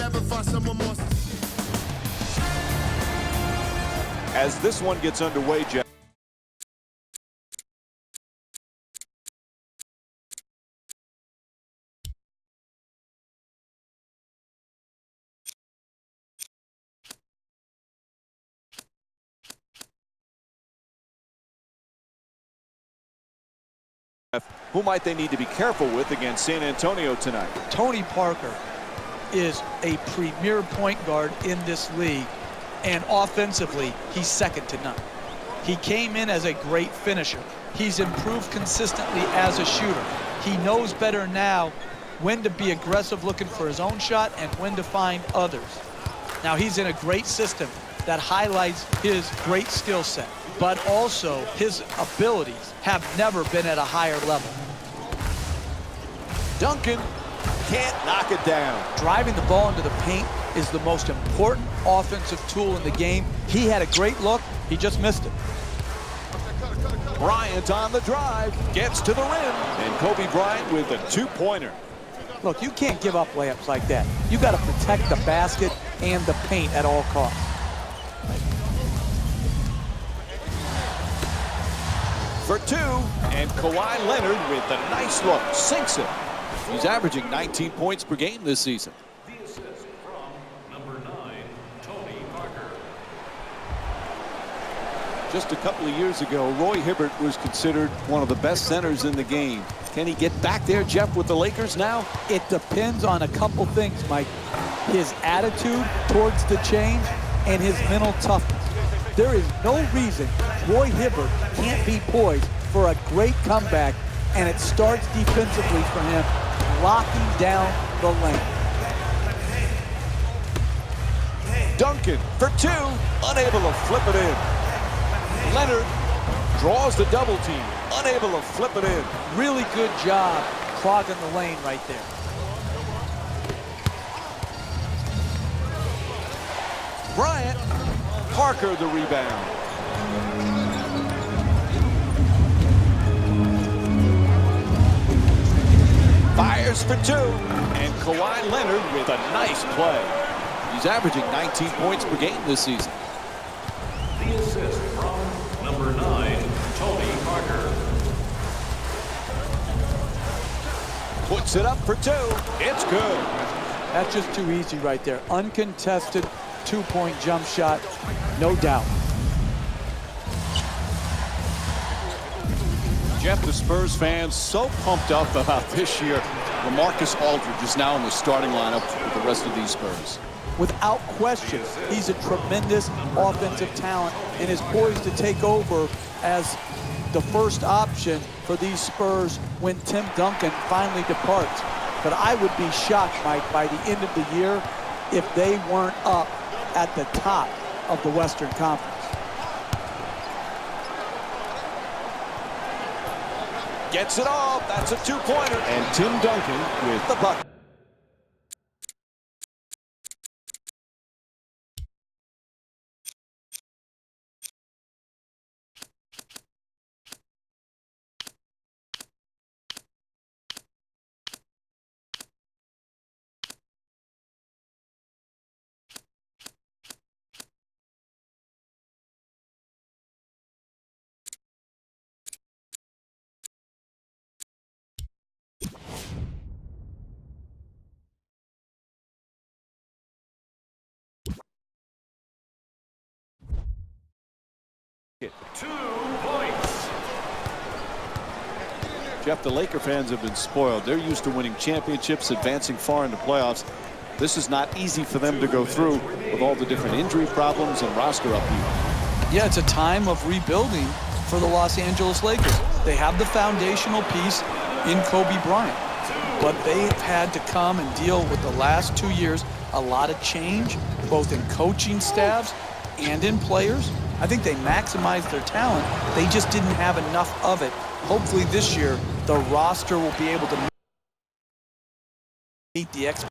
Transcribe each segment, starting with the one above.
never find someone more. As this one gets underway, Jeff. Who might they need to be careful with against San Antonio tonight? Tony Parker is a premier point guard in this league, and offensively, he's second to none. He came in as a great finisher. He's improved consistently as a shooter. He knows better now when to be aggressive looking for his own shot and when to find others. Now, he's in a great system that highlights his great skill set, but also his abilities have never been at a higher level. Duncan can't knock it down. Driving the ball into the paint is the most important offensive tool in the game. He had a great look. He just missed it. Bryant on the drive, gets to the rim, and Kobe Bryant with a two-pointer. Look, you can't give up layups like that. You got to protect the basket and the paint at all costs. For two, and Kawhi Leonard with a nice look, sinks it. He's averaging 19 points per game this season. The assist from number 9, Tony Parker. Just a couple of years ago, Roy Hibbert was considered one of the best centers in the game. Can he get back there, Jeff, with the Lakers now? It depends on a couple things, Mike. His attitude towards the change and his mental toughness. There is no reason Roy Hibbert can't be poised for a great comeback, and it starts defensively for him, locking down the lane. Duncan for two, unable to flip it in. Leonard draws the double team, unable to flip it in. Really good job clogging the lane right there. Bryant, Parker the rebound. Fires for two, and Kawhi Leonard with a nice play. He's averaging 19 points per game this season. The assist from number 9, Tony Parker. Puts it up for two. It's good. That's just too easy right there. Uncontested two-point jump shot, no doubt. Jeff, the Spurs fans so pumped up about this year. LaMarcus Aldridge is now in the starting lineup with the rest of these Spurs. Without question, he's a tremendous offensive talent and is poised to take over as the first option for these Spurs when Tim Duncan finally departs. But I would be shocked, Mike, by the end of the year if they weren't up at the top of the Western Conference. Gets it off. That's a two-pointer. And Tim Duncan with the bucket. It. 2 points. Jeff, the Laker fans have been spoiled. They're used to winning championships, advancing far into playoffs. This is not easy for them to go through with all the different injury problems and roster upheaval. Yeah, it's a time of rebuilding for the Los Angeles Lakers. They have the foundational piece in Kobe Bryant, but they've had to come and deal with the last 2 years, a lot of change, both in coaching staffs and in players. I think they maximized their talent. They just didn't have enough of it. Hopefully this year, the roster will be able to meet the expectations.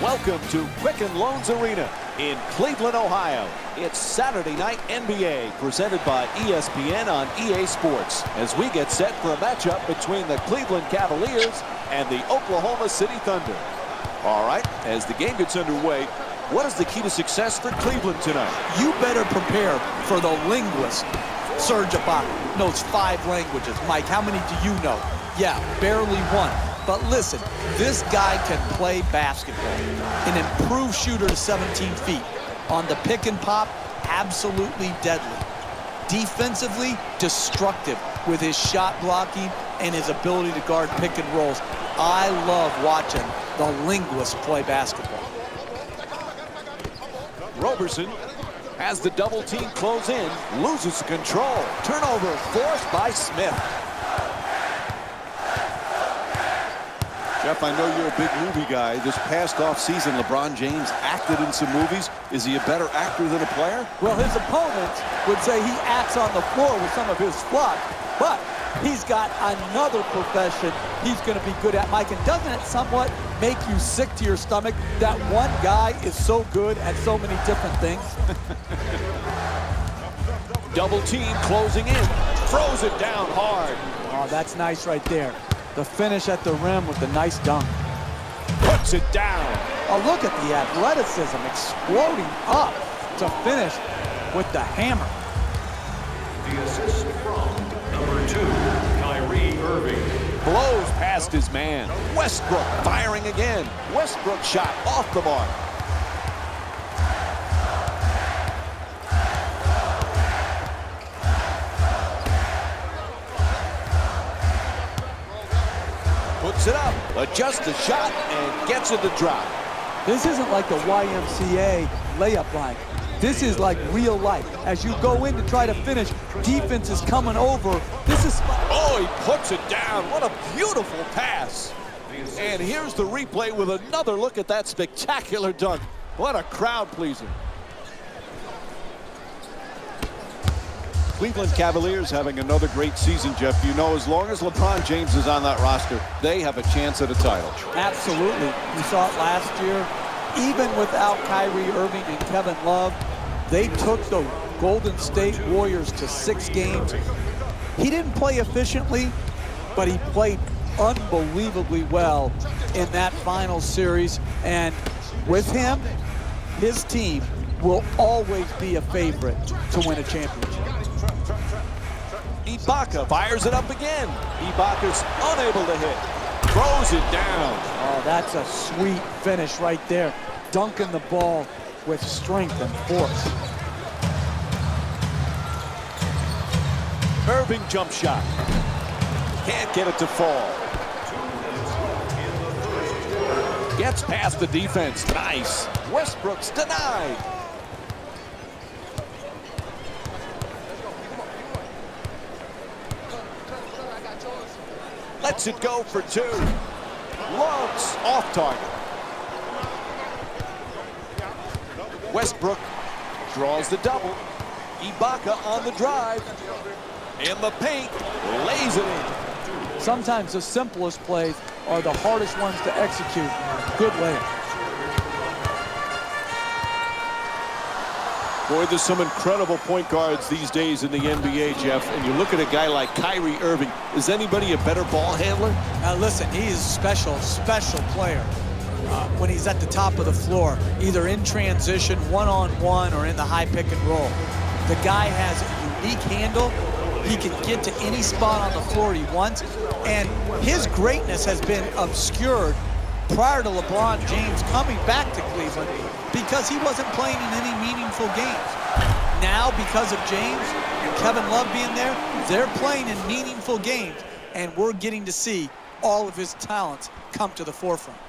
Welcome to Quicken Loans Arena in Cleveland, Ohio. It's Saturday Night NBA presented by ESPN on EA Sports as we get set for a matchup between the Cleveland Cavaliers and the Oklahoma City Thunder. All right, as the game gets underway, what is the key to success for Cleveland tonight? You better prepare for the linguist. Serge Ibaka knows 5 languages. Mike, how many do you know? Yeah, barely 1. But listen, this guy can play basketball. An improved shooter to 17 feet. On the pick and pop, absolutely deadly. Defensively, destructive with his shot blocking and his ability to guard pick and rolls. I love watching the linguist play basketball. Roberson has the double team close in, loses control. Turnover forced by Smith. Jeff, I know you're a big movie guy. This past offseason, LeBron James acted in some movies. Is he a better actor than a player? Well, his opponents would say he acts on the floor with some of his fluff, but he's got another profession he's going to be good at, Mike. And doesn't it somewhat make you sick to your stomach that one guy is so good at so many different things? Double team closing in. Throws it down hard. Oh, that's nice right there. The finish at the rim with the nice dunk. Puts it down. Oh, look at the athleticism exploding up to finish with the hammer. The assist from number 2, Kyrie Irving. Blows past his man. Westbrook firing again. Westbrook shot off the mark. Puts it up, adjusts the shot, and gets it to drop. This isn't like the YMCA layup line. This is like real life. As you go in to try to finish, defense is coming over. This is... Oh, he puts it down. What a beautiful pass. And here's the replay with another look at that spectacular dunk. What a crowd pleaser. Cleveland Cavaliers having another great season, Jeff. You know, as long as LeBron James is on that roster, they have a chance at a title. Absolutely. We saw it last year. Even without Kyrie Irving and Kevin Love, they took the Golden State Warriors to 6 games. He didn't play efficiently, but he played unbelievably well in that final series. And with him, his team will always be a favorite to win a championship. Ibaka fires it up again. Ibaka's unable to hit. Throws it down. Oh, that's a sweet finish right there. Dunking the ball with strength and force. Irving jump shot. Can't get it to fall. Gets past the defense. Nice. Westbrook's denied. Lets it go for 2. Loves off target. Westbrook draws the double. Ibaka on the drive. In the paint, lays it in. Sometimes the simplest plays are the hardest ones to execute. Good layup. Boy, there's some incredible point guards these days in the NBA, Jeff. And you look at a guy like Kyrie Irving. Is anybody a better ball handler? Listen, he is a special player when he's at the top of the floor, either in transition, one-on-one, or in the high pick and roll. The guy has a unique handle. He can get to any spot on the floor he wants. And his greatness has been obscured prior to LeBron James coming back to Cleveland because he wasn't playing in any meaningful games. Now, because of James and Kevin Love being there, they're playing in meaningful games, and we're getting to see all of his talents come to the forefront.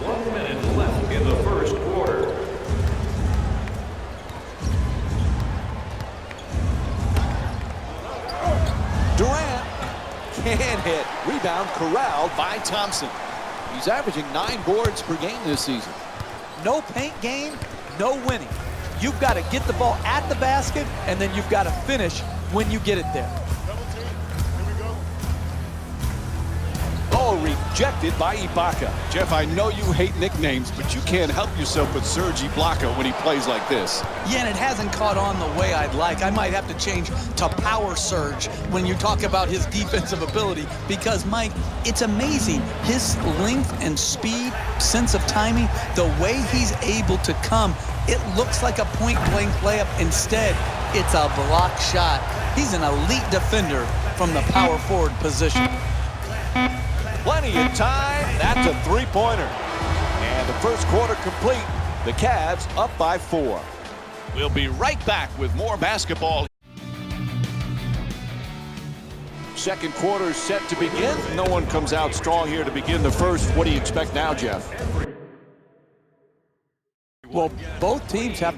One minute left in the first quarter. Durant can't hit. Rebound corralled by Thompson. He's averaging 9 boards per game this season. No paint game, no winning. You've got to get the ball at the basket, and then you've got to finish when you get it there. rejected by Ibaka. Jeff, I know you hate nicknames, but you can't help yourself with Serge Ibaka when he plays like this. Yeah, and it hasn't caught on the way I'd like. I might have to change to Power Surge when you talk about his defensive ability because, Mike, it's amazing. His length and speed, sense of timing, the way he's able to come, it looks like a point-blank layup. Instead, it's a block shot. He's an elite defender from the power forward position. Plenty of time. That's a three-pointer. And the first quarter complete. The Cavs up by 4. We'll be right back with more basketball. Second quarter set to begin. No one comes out strong here to begin the first. What do you expect now, Jeff? Well, both teams have